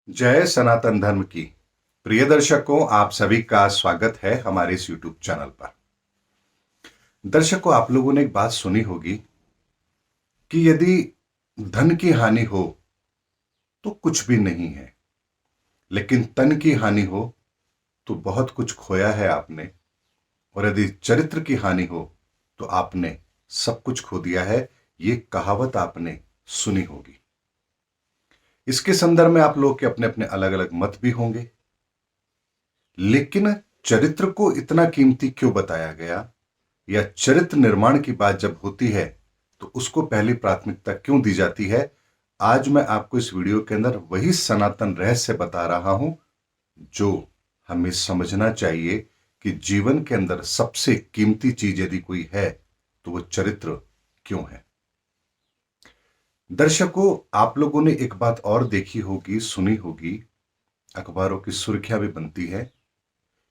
जय सनातन धर्म की। प्रिय दर्शकों, आप सभी का स्वागत है हमारे इस YouTube चैनल पर। दर्शकों, आप लोगों ने एक बात सुनी होगी कि यदि धन की हानि हो तो कुछ भी नहीं है, लेकिन तन की हानि हो तो बहुत कुछ खोया है आपने। और यदि चरित्र की हानि हो तो आपने सब कुछ खो दिया है। ये कहावत आपने सुनी होगी। इसके संदर्भ में आप लोग के अपने अपने अलग अलग मत भी होंगे, लेकिन चरित्र को इतना कीमती क्यों बताया गया, या चरित्र निर्माण की बात जब होती है तो उसको पहली प्राथमिकता क्यों दी जाती है, आज मैं आपको इस वीडियो के अंदर वही सनातन रहस्य बता रहा हूं जो हमें समझना चाहिए कि जीवन के अंदर सबसे कीमती चीज यदि कोई है तो वो चरित्र क्यों है। दर्शकों, आप लोगों ने एक बात और देखी होगी, सुनी होगी, अखबारों की सुर्खियां भी बनती है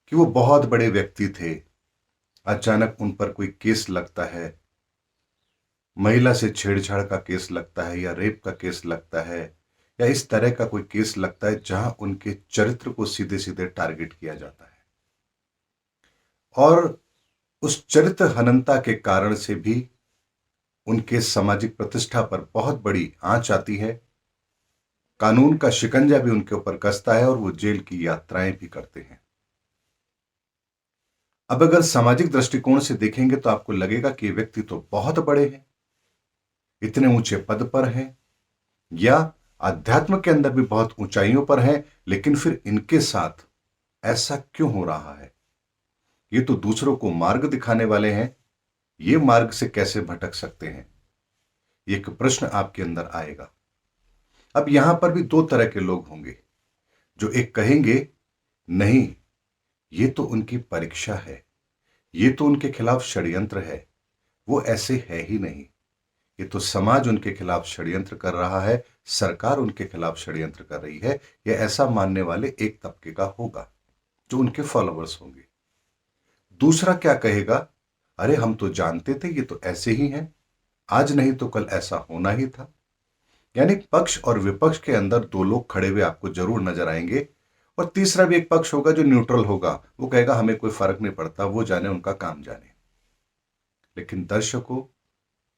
कि वो बहुत बड़े व्यक्ति थे, अचानक उन पर कोई केस लगता है, महिला से छेड़छाड़ का केस लगता है या रेप का केस लगता है या इस तरह का कोई केस लगता है जहां उनके चरित्र को सीधे सीधे टारगेट किया जाता है। और उस चरित्र हननता के कारण से भी उनके सामाजिक प्रतिष्ठा पर बहुत बड़ी आंच आती है। कानून का शिकंजा भी उनके ऊपर कसता है और वो जेल की यात्राएं भी करते हैं। अब अगर सामाजिक दृष्टिकोण से देखेंगे तो आपको लगेगा कि ये व्यक्ति तो बहुत बड़े हैं, इतने ऊंचे पद पर हैं, या अध्यात्म के अंदर भी बहुत ऊंचाइयों पर हैं, लेकिन फिर इनके साथ ऐसा क्यों हो रहा है। ये तो दूसरों को मार्ग दिखाने वाले हैं, ये मार्ग से कैसे भटक सकते हैं, ये एक प्रश्न आपके अंदर आएगा। अब यहां पर भी दो तरह के लोग होंगे। जो एक कहेंगे, नहीं, ये तो उनकी परीक्षा है, ये तो उनके खिलाफ षड्यंत्र है, वो ऐसे है ही नहीं, ये तो समाज उनके खिलाफ षड्यंत्र कर रहा है, सरकार उनके खिलाफ षड्यंत्र कर रही है। यह ऐसा मानने वाले एक तबके का होगा जो उनके फॉलोअर्स होंगे। दूसरा क्या कहेगा, अरे हम तो जानते थे ये तो ऐसे ही हैं, आज नहीं तो कल ऐसा होना ही था। यानी पक्ष और विपक्ष के अंदर दो लोग खड़े हुए आपको जरूर नजर आएंगे। और तीसरा भी एक पक्ष होगा जो न्यूट्रल होगा, वो कहेगा हमें कोई फर्क नहीं पड़ता, वो जाने, उनका काम जाने। लेकिन दर्शकों,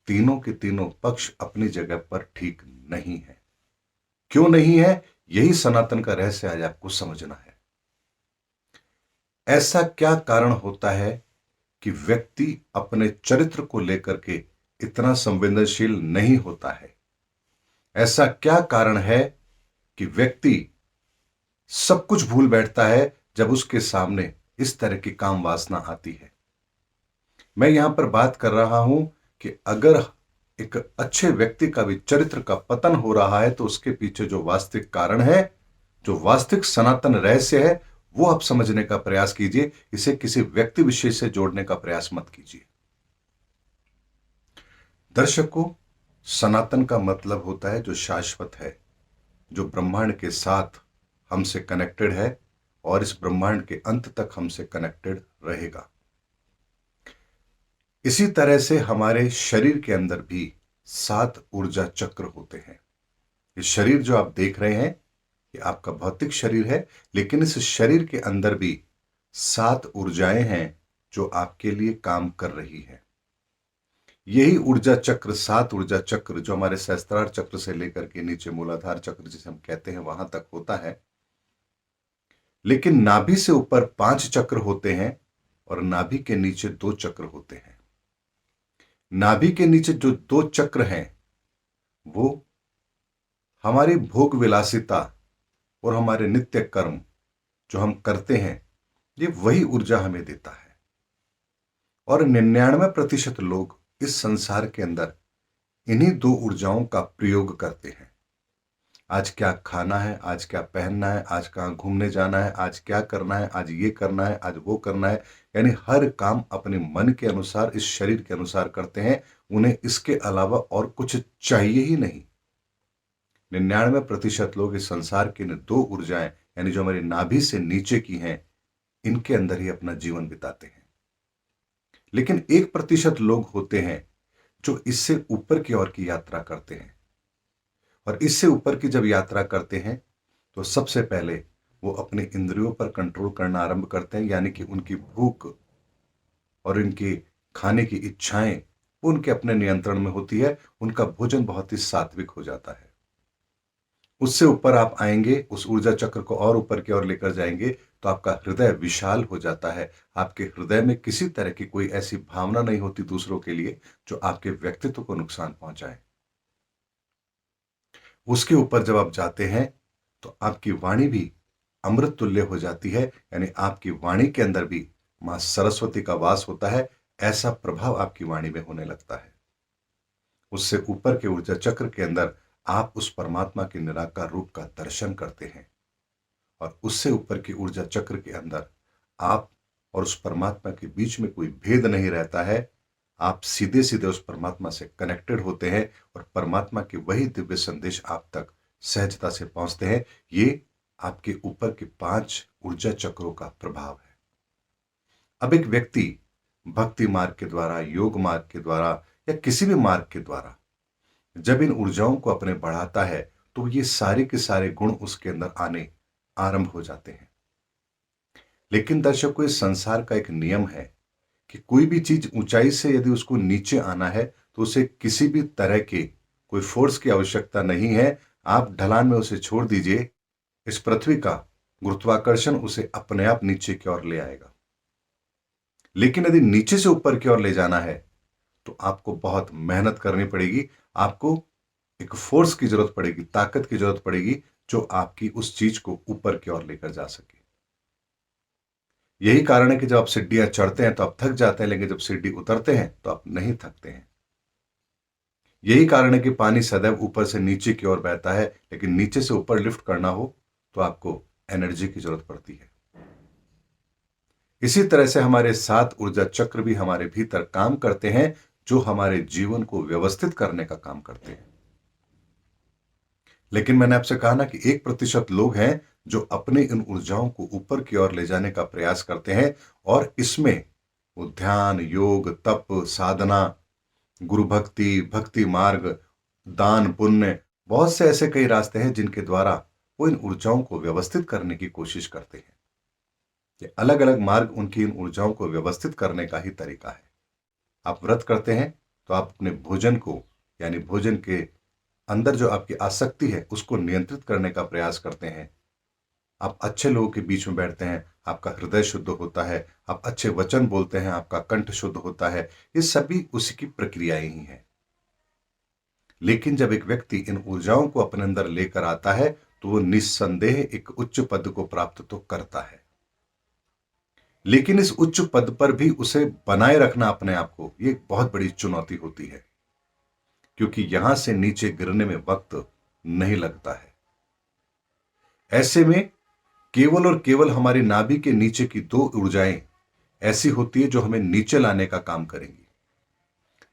तीनों के तीनों पक्ष अपनी जगह पर ठीक नहीं है। क्यों नहीं है, यही सनातन का रहस्य आज आपको समझना है। ऐसा क्या कारण होता है कि व्यक्ति अपने चरित्र को लेकर के इतना संवेदनशील नहीं होता है। ऐसा क्या कारण है कि व्यक्ति सब कुछ भूल बैठता है जब उसके सामने इस तरह की काम वासना आती है। मैं यहां पर बात कर रहा हूं कि अगर एक अच्छे व्यक्ति का भी चरित्र का पतन हो रहा है तो उसके पीछे जो वास्तविक कारण है, जो वास्तविक सनातन रहस्य है, वो आप समझने का प्रयास कीजिए। इसे किसी व्यक्ति विशेष से जोड़ने का प्रयास मत कीजिए। दर्शकों, सनातन का मतलब होता है जो शाश्वत है, जो ब्रह्मांड के साथ हमसे कनेक्टेड है और इस ब्रह्मांड के अंत तक हमसे कनेक्टेड रहेगा। इसी तरह से हमारे शरीर के अंदर भी 7 ऊर्जा चक्र होते हैं। ये शरीर जो आप देख रहे हैं, ये आपका भौतिक शरीर है, लेकिन इस शरीर के अंदर भी 7 ऊर्जाएं हैं जो आपके लिए काम कर रही है। यही ऊर्जा चक्र, 7 ऊर्जा चक्र जो हमारे सहस्त्रार चक्र से लेकर के नीचे मूलाधार चक्र जिसे हम कहते हैं वहां तक होता है। लेकिन नाभि से ऊपर 5 चक्र होते हैं और नाभि के नीचे 2 चक्र होते हैं। नाभि के नीचे जो 2 चक्र हैं वो हमारी भोग विलासिता और हमारे नित्य कर्म जो हम करते हैं, ये वही ऊर्जा हमें देता है। और 99% लोग इस संसार के अंदर इन्हीं 2 ऊर्जाओं का प्रयोग करते हैं। आज क्या खाना है, आज क्या पहनना है, आज कहाँ घूमने जाना है, आज क्या करना है, आज ये करना है, आज वो करना है। यानी हर काम अपने मन के अनुसार, इस शरीर के अनुसार करते हैं। उन्हें इसके अलावा और कुछ चाहिए ही नहीं। 99% लोग इस संसार की 2 ऊर्जाएं, यानी जो हमारी नाभि से नीचे की हैं, इनके अंदर ही अपना जीवन बिताते हैं। लेकिन 1% लोग होते हैं जो इससे ऊपर की ओर की यात्रा करते हैं। और इससे ऊपर की जब यात्रा करते हैं तो सबसे पहले वो अपने इंद्रियों पर कंट्रोल करना आरंभ करते हैं, यानी कि उनकी भूख और इनकी खाने की इच्छाएं वो उनके अपने नियंत्रण में होती है। उनका भोजन बहुत ही सात्विक हो जाता है। उससे ऊपर आप आएंगे, उस ऊर्जा चक्र को और ऊपर की ओर लेकर जाएंगे तो आपका हृदय विशाल हो जाता है। आपके हृदय में किसी तरह की कोई ऐसी भावना नहीं होती दूसरों के लिए जो आपके व्यक्तित्व को नुकसान पहुंचाए। उसके ऊपर जब आप जाते हैं तो आपकी वाणी भी अमृत तुल्य हो जाती है, यानी आपकी वाणी के अंदर भी मां सरस्वती का वास होता है। ऐसा प्रभाव आपकी वाणी में होने लगता है। उससे ऊपर के ऊर्जा चक्र के अंदर आप उस परमात्मा के निराकार रूप का दर्शन करते हैं, और उससे ऊपर की ऊर्जा चक्र के अंदर आप और उस परमात्मा के बीच में कोई भेद नहीं रहता है। आप सीधे सीधे उस परमात्मा से कनेक्टेड होते हैं और परमात्मा के वही दिव्य संदेश आप तक सहजता से पहुंचते हैं। ये आपके ऊपर के 5 ऊर्जा चक्रों का प्रभाव है। अब एक व्यक्ति भक्ति मार्ग के द्वारा, योग मार्ग के द्वारा या किसी भी मार्ग के द्वारा जब इन ऊर्जाओं को अपने बढ़ाता है तो ये सारे के सारे गुण उसके अंदर आने आरंभ हो जाते हैं। लेकिन दर्शकों, इस संसार का एक नियम है कि कोई भी चीज ऊंचाई से यदि उसको नीचे आना है तो उसे किसी भी तरह के कोई फोर्स की आवश्यकता नहीं है। आप ढलान में उसे छोड़ दीजिए, इस पृथ्वी का गुरुत्वाकर्षण उसे अपने आप नीचे की ओर ले आएगा। लेकिन यदि नीचे से ऊपर की ओर ले जाना है तो आपको बहुत मेहनत करनी पड़ेगी। आपको एक फोर्स की जरूरत पड़ेगी, ताकत की जरूरत पड़ेगी जो आपकी उस चीज को ऊपर की ओर लेकर जा सके। यही कारण है कि जब आप सीढ़ियां चढ़ते हैं तो आप थक जाते हैं, लेकिन जब सीढ़ी उतरते हैं तो आप नहीं थकते हैं। यही कारण है कि पानी सदैव ऊपर से नीचे की ओर बहता है, लेकिन नीचे से ऊपर लिफ्ट करना हो तो आपको एनर्जी की जरूरत पड़ती है। इसी तरह से हमारे 7 ऊर्जा चक्र भी हमारे भीतर काम करते हैं, जो हमारे जीवन को व्यवस्थित करने का काम करते हैं। लेकिन मैंने आपसे कहा ना कि 1% लोग हैं जो अपने इन ऊर्जाओं को ऊपर की ओर ले जाने का प्रयास करते हैं, और इसमें वो ध्यान, योग, तप, साधना, गुरु भक्ति, भक्ति मार्ग, दान, पुण्य, बहुत से ऐसे कई रास्ते हैं जिनके द्वारा वो इन ऊर्जाओं को व्यवस्थित करने की कोशिश करते हैं। ये अलग अलग मार्ग उनकी इन ऊर्जाओं को व्यवस्थित करने का ही तरीका है। आप व्रत करते हैं तो आप अपने भोजन को, यानी भोजन के अंदर जो आपकी आसक्ति है उसको नियंत्रित करने का प्रयास करते हैं। आप अच्छे लोगों के बीच में बैठते हैं, आपका हृदय शुद्ध होता है। आप अच्छे वचन बोलते हैं, आपका कंठ शुद्ध होता है। ये सभी उसी की प्रक्रियाएं ही हैं। लेकिन जब एक व्यक्ति इन ऊर्जाओं को अपने अंदर लेकर आता है तो वो निस्संदेह एक उच्च पद को प्राप्त तो करता है। लेकिन इस उच्च पद पर भी उसे बनाए रखना अपने आप को, ये एक बहुत बड़ी चुनौती होती है, क्योंकि यहां से नीचे गिरने में वक्त नहीं लगता है। ऐसे में केवल और केवल हमारी नाभि के नीचे की 2 ऊर्जाएं ऐसी होती है जो हमें नीचे लाने का काम करेंगी।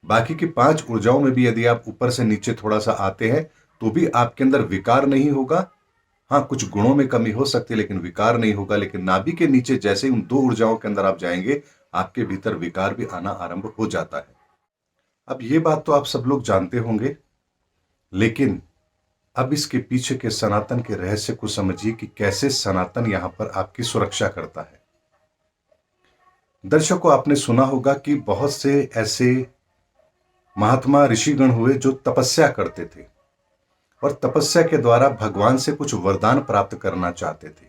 बाकी की 5 ऊर्जाओं में भी यदि आप ऊपर से नीचे थोड़ा सा आते हैं तो भी आपके अंदर विकार नहीं होगा। हाँ, कुछ गुणों में कमी हो सकती है लेकिन विकार नहीं होगा। लेकिन नाभि के नीचे जैसे उन 2 ऊर्जाओं के अंदर आप जाएंगे, आपके भीतर विकार भी आना आरंभ हो जाता है। अब ये बात तो आप सब लोग जानते होंगे, लेकिन अब इसके पीछे के सनातन के रहस्य को समझिए कि कैसे सनातन यहां पर आपकी सुरक्षा करता है। दर्शकों, आपने सुना होगा कि बहुत से ऐसे महात्मा ऋषिगण हुए जो तपस्या करते थे और तपस्या के द्वारा भगवान से कुछ वरदान प्राप्त करना चाहते थे।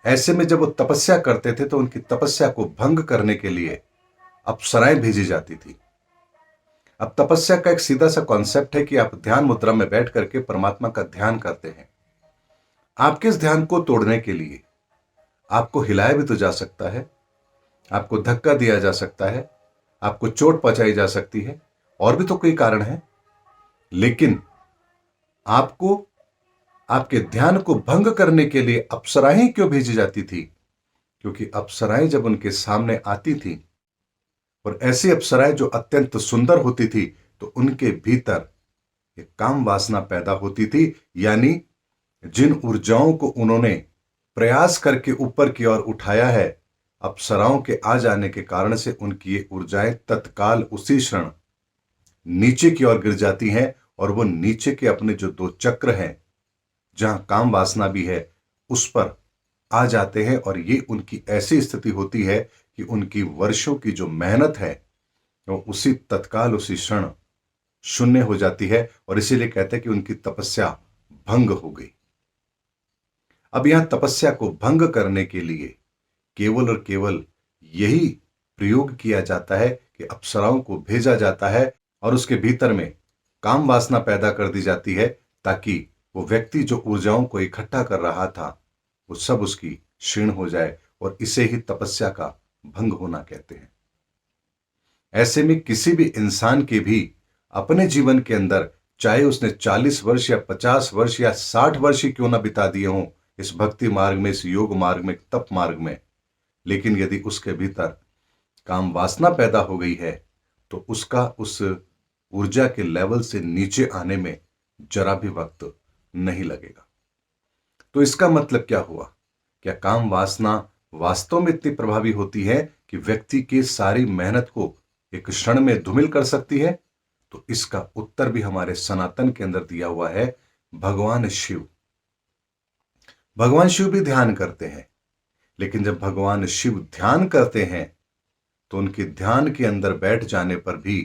ऐसे में जब वो तपस्या करते थे तो उनकी तपस्या को भंग करने के लिए अप्सराएं भेजी जाती थी। अब तपस्या का एक सीधा सा कॉन्सेप्ट है कि आप ध्यान मुद्रा में बैठ करके परमात्मा का ध्यान करते हैं। आपके इस ध्यान को तोड़ने के लिए आपको हिलाया भी तो जा सकता है, आपको धक्का दिया जा सकता है, आपको चोट पहुंचाई जा सकती है, और भी तो कई कारण हैं। लेकिन आपको आपके ध्यान को भंग करने के लिए अप्सराएं क्यों भेजी जाती थी? क्योंकि अप्सराएं जब उनके सामने आती थी, और ऐसी अप्सराएं जो अत्यंत सुंदर होती थी, तो उनके भीतर एक काम वासना पैदा होती थी। यानी जिन ऊर्जाओं को उन्होंने प्रयास करके ऊपर की ओर उठाया है, अप्सराओं के आ जाने के कारण से उनकी ये ऊर्जाएं तत्काल उसी क्षण नीचे की ओर गिर जाती हैं, और वो नीचे के अपने जो 2 चक्र हैं, जहां काम वासना भी है, उस पर आ जाते हैं और ये उनकी ऐसी स्थिति होती है कि उनकी वर्षों की जो मेहनत है वो उसी तत्काल उसी क्षण शून्य हो जाती है और इसीलिए कहते हैं कि उनकी तपस्या भंग हो गई। अब यहां तपस्या को भंग करने के लिए केवल और केवल यही प्रयोग किया जाता है कि अप्सराओं को भेजा जाता है और उसके भीतर में काम वासना पैदा कर दी जाती है, ताकि वो व्यक्ति जो ऊर्जाओं को इकट्ठा कर रहा था वो सब उसकी क्षीण हो जाए, और इसे ही तपस्या का भंग होना कहते हैं। ऐसे में किसी भी इंसान के भी अपने जीवन के अंदर, चाहे उसने 40 वर्ष या 50 वर्ष या 60 वर्ष ही क्यों ना बिता दिए हों इस भक्ति मार्ग में, इस योग मार्ग में, तप मार्ग में, लेकिन यदि उसके भीतर काम वासना पैदा हो गई है तो उसका उस ऊर्जा के लेवल से नीचे आने में जरा भी वक्त नहीं लगेगा। तो इसका मतलब क्या हुआ? क्या काम वासना वास्तव में इतनी प्रभावी होती है कि व्यक्ति की सारी मेहनत को एक क्षण में धूमिल कर सकती है? तो इसका उत्तर भी हमारे सनातन के अंदर दिया हुआ है। भगवान शिव, भगवान शिव भी ध्यान करते हैं, लेकिन जब भगवान शिव ध्यान करते हैं तो उनके ध्यान के अंदर बैठ जाने पर भी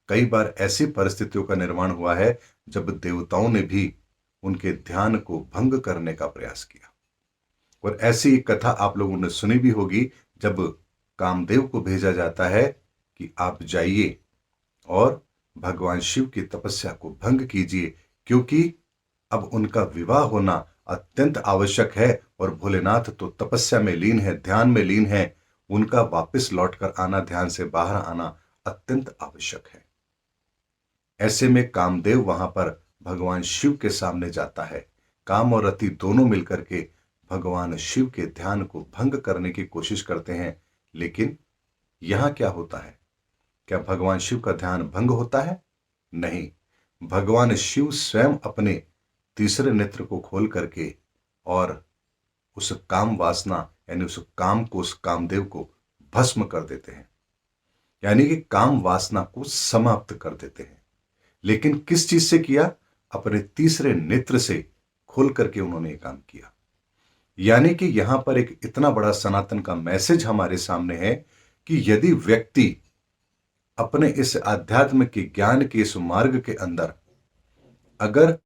कई बार ऐसी परिस्थितियों का निर्माण हुआ है जब देवताओं ने भी उनके ध्यान को भंग करने का प्रयास किया। और ऐसी एक कथा आप लोगों ने सुनी भी होगी, जब कामदेव को भेजा जाता है कि आप जाइए और भगवान शिव की तपस्या को भंग कीजिए, क्योंकि अब उनका विवाह होना अत्यंत आवश्यक है और भोलेनाथ तो तपस्या में लीन है, ध्यान में लीन है। उनका वापस लौटकर आना, ध्यान से बाहर आना अत्यंत आवश्यक है। ऐसे में कामदेव वहां पर भगवान शिव के सामने जाता है। काम और रति दोनों मिलकर के भगवान शिव के ध्यान को भंग करने की कोशिश करते हैं, लेकिन यहां क्या होता है? क्या भगवान शिव का ध्यान भंग होता है? नहीं, भगवान शिव स्वयं अपने तीसरे नेत्र को खोल करके और उस काम वासना यानी उस काम को, उस कामदेव को भस्म कर देते हैं, यानी कि काम वासना को समाप्त कर देते हैं। लेकिन किस चीज से किया? अपने तीसरे नेत्र से खोल करके उन्होंने ये काम किया। यानी कि यहां पर एक इतना बड़ा सनातन का मैसेज हमारे सामने है कि यदि व्यक्ति अपने इस आध्यात्म के ज्ञान के इस मार्ग के अंदर अगर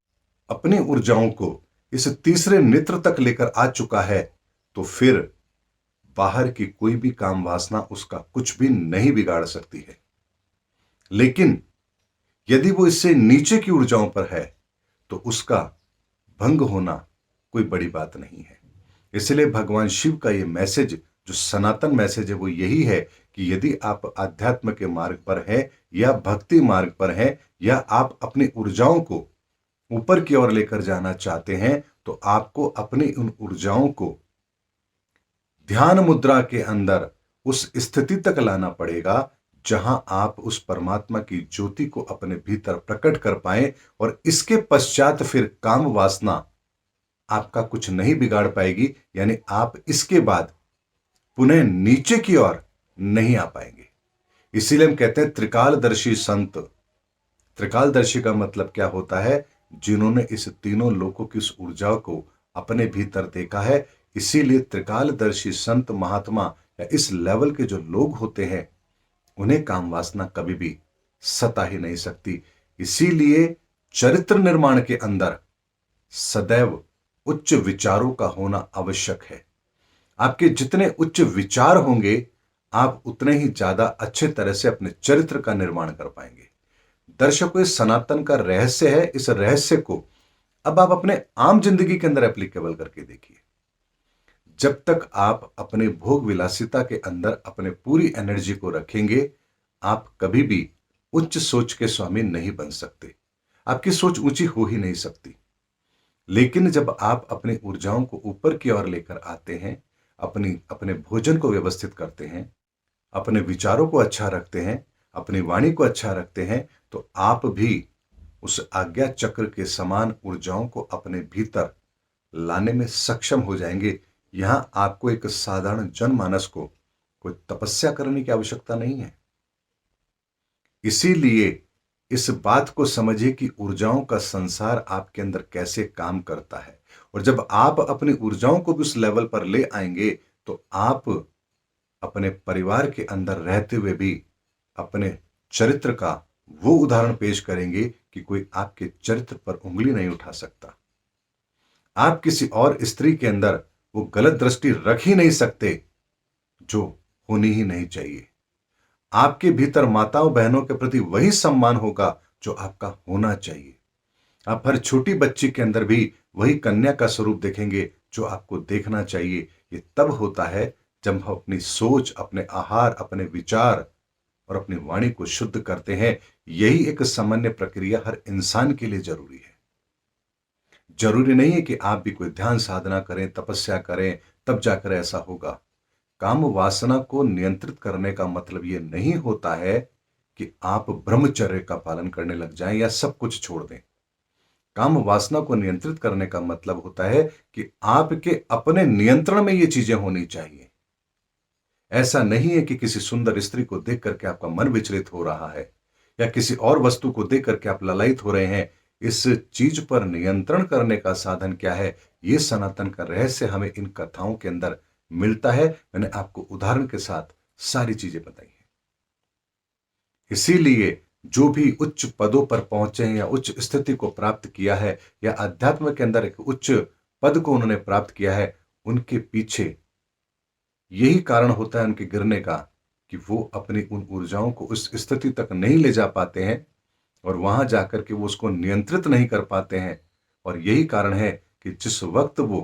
अपनी ऊर्जाओं को इस तीसरे नेत्र तक लेकर आ चुका है, तो फिर बाहर की कोई भी काम वासना उसका कुछ भी नहीं बिगाड़ सकती है। लेकिन यदि वो इससे नीचे की ऊर्जाओं पर है तो उसका भंग होना कोई बड़ी बात नहीं है। इसलिए भगवान शिव का ये मैसेज, जो सनातन मैसेज है, वो यही है कि यदि आप आध्यात्म के मार्ग पर हैं या भक्ति मार्ग पर हैं या आप अपनी ऊर्जाओं को ऊपर की ओर लेकर जाना चाहते हैं, तो आपको अपनी उन ऊर्जाओं को ध्यान मुद्रा के अंदर उस स्थिति तक लाना पड़ेगा जहां आप उस परमात्मा की ज्योति को अपने भीतर प्रकट कर पाए, और इसके पश्चात फिर काम वासना आपका कुछ नहीं बिगाड़ पाएगी। यानी आप इसके बाद पुनः नीचे की ओर नहीं आ पाएंगे। इसीलिए हम कहते हैं त्रिकालदर्शी संत। त्रिकालदर्शी का मतलब क्या होता है? जिन्होंने इस तीनों लोकों की उस ऊर्जा को अपने भीतर देखा है। इसीलिए त्रिकालदर्शी संत महात्मा या इस लेवल के जो लोग होते हैं, उन्हें काम वासना कभी भी सता ही नहीं सकती। इसीलिए चरित्र निर्माण के अंदर सदैव उच्च विचारों का होना आवश्यक है। आपके जितने उच्च विचार होंगे, आप उतने ही ज्यादा अच्छे तरह से अपने चरित्र का निर्माण कर पाएंगे। दर्शकों, इस सनातन का रहस्य है। इस रहस्य को अब आप अपने आम जिंदगी के अंदर एप्लीकेबल करके देखिए। जब तक आप अपने भोग विलासिता के अंदर अपने पूरी एनर्जी को रखेंगे, आप कभी भी उच्च सोच के स्वामी नहीं बन सकते। आपकी सोच ऊंची हो ही नहीं सकती। लेकिन जब आप अपनी ऊर्जाओं को ऊपर की ओर लेकर आते हैं, अपने भोजन को व्यवस्थित करते हैं, अपने विचारों को अच्छा रखते हैं, अपनी वाणी को अच्छा रखते हैं, तो आप भी उस आज्ञा चक्र के समान ऊर्जाओं को अपने भीतर लाने में सक्षम हो जाएंगे। यहां आपको एक साधारण जनमानस को कोई तपस्या करने की आवश्यकता नहीं है। इसीलिए इस बात को समझिए कि ऊर्जाओं का संसार आपके अंदर कैसे काम करता है। और जब आप अपनी ऊर्जाओं को भी उस लेवल पर ले आएंगे तो आप अपने परिवार के अंदर रहते हुए भी अपने चरित्र का वो उदाहरण पेश करेंगे कि कोई आपके चरित्र पर उंगली नहीं उठा सकता। आप किसी और स्त्री के अंदर वो गलत दृष्टि रख ही नहीं सकते जो होनी ही नहीं चाहिए। आपके भीतर माताओं बहनों के प्रति वही सम्मान होगा जो आपका होना चाहिए। आप हर छोटी बच्ची के अंदर भी वही कन्या का स्वरूप देखेंगे जो आपको देखना चाहिए। ये तब होता है जब हम अपनी सोच, अपने आहार, अपने विचार और अपनी वाणी को शुद्ध करते हैं। यही एक सामान्य प्रक्रिया हर इंसान के लिए जरूरी है। जरूरी नहीं है कि आप भी कोई ध्यान साधना करें, तपस्या करें, तब जाकर ऐसा होगा। काम वासना को नियंत्रित करने का मतलब यह नहीं होता है कि आप ब्रह्मचर्य का पालन करने लग जाएं या सब कुछ छोड़ दें। काम वासना को नियंत्रित करने का मतलब होता है कि आपके अपने नियंत्रण में ये चीजें होनी चाहिए। ऐसा नहीं है कि किसी सुंदर स्त्री को देख करके आपका मन विचलित हो रहा है या किसी और वस्तु को देख करके आप ललायित हो रहे हैं। इस चीज पर नियंत्रण करने का साधन क्या है, यह सनातन का रहस्य हमें इन कथाओं के अंदर मिलता है। मैंने आपको उदाहरण के साथ सारी चीजें बताई हैं। इसीलिए जो भी उच्च पदों पर पहुंचे हैं या उच्च स्थिति को प्राप्त किया है या अध्यात्म के अंदर एक उच्च पद को उन्होंने प्राप्त किया है, उनके पीछे यही कारण होता है उनके गिरने का कि वो अपनी उन ऊर्जाओं को उस स्थिति तक नहीं ले जा पाते हैं और वहां जाकर के वो उसको नियंत्रित नहीं कर पाते हैं। और यही कारण है कि जिस वक्त वो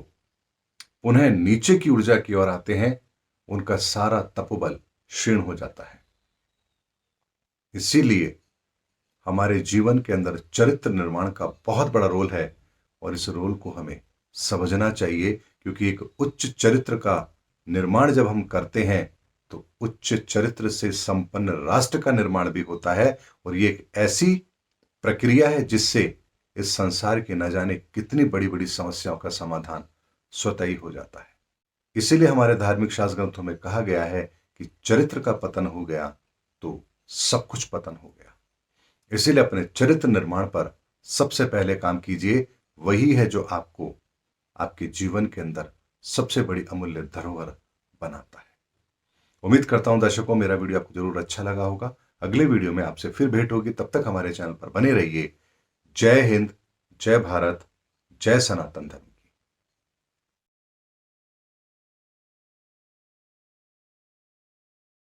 पुनः नीचे की ऊर्जा की ओर आते हैं, उनका सारा तपोबल क्षीण हो जाता है। इसीलिए हमारे जीवन के अंदर चरित्र निर्माण का बहुत बड़ा रोल है और इस रोल को हमें समझना चाहिए, क्योंकि एक उच्च चरित्र का निर्माण जब हम करते हैं तो उच्च चरित्र से संपन्न राष्ट्र का निर्माण भी होता है। और ये एक ऐसी प्रक्रिया है जिससे इस संसार की न जाने कितनी बड़ी बड़ी समस्याओं का समाधान स्वतः ही हो जाता है। इसीलिए हमारे धार्मिक शास्त्र ग्रंथों में कहा गया है कि चरित्र का पतन हो गया तो सब कुछ पतन हो गया। इसीलिए अपने चरित्र निर्माण पर सबसे पहले काम कीजिए। वही है जो आपको आपके जीवन के अंदर सबसे बड़ी अमूल्य धरोहर बनाता है। उम्मीद करता हूं दर्शकों मेरा वीडियो आपको जरूर अच्छा लगा होगा। अगले वीडियो में आपसे फिर भेंट होगी। तब तक हमारे चैनल पर बने रहिए। जय हिंद, जय भारत, जय सनातन धर्म।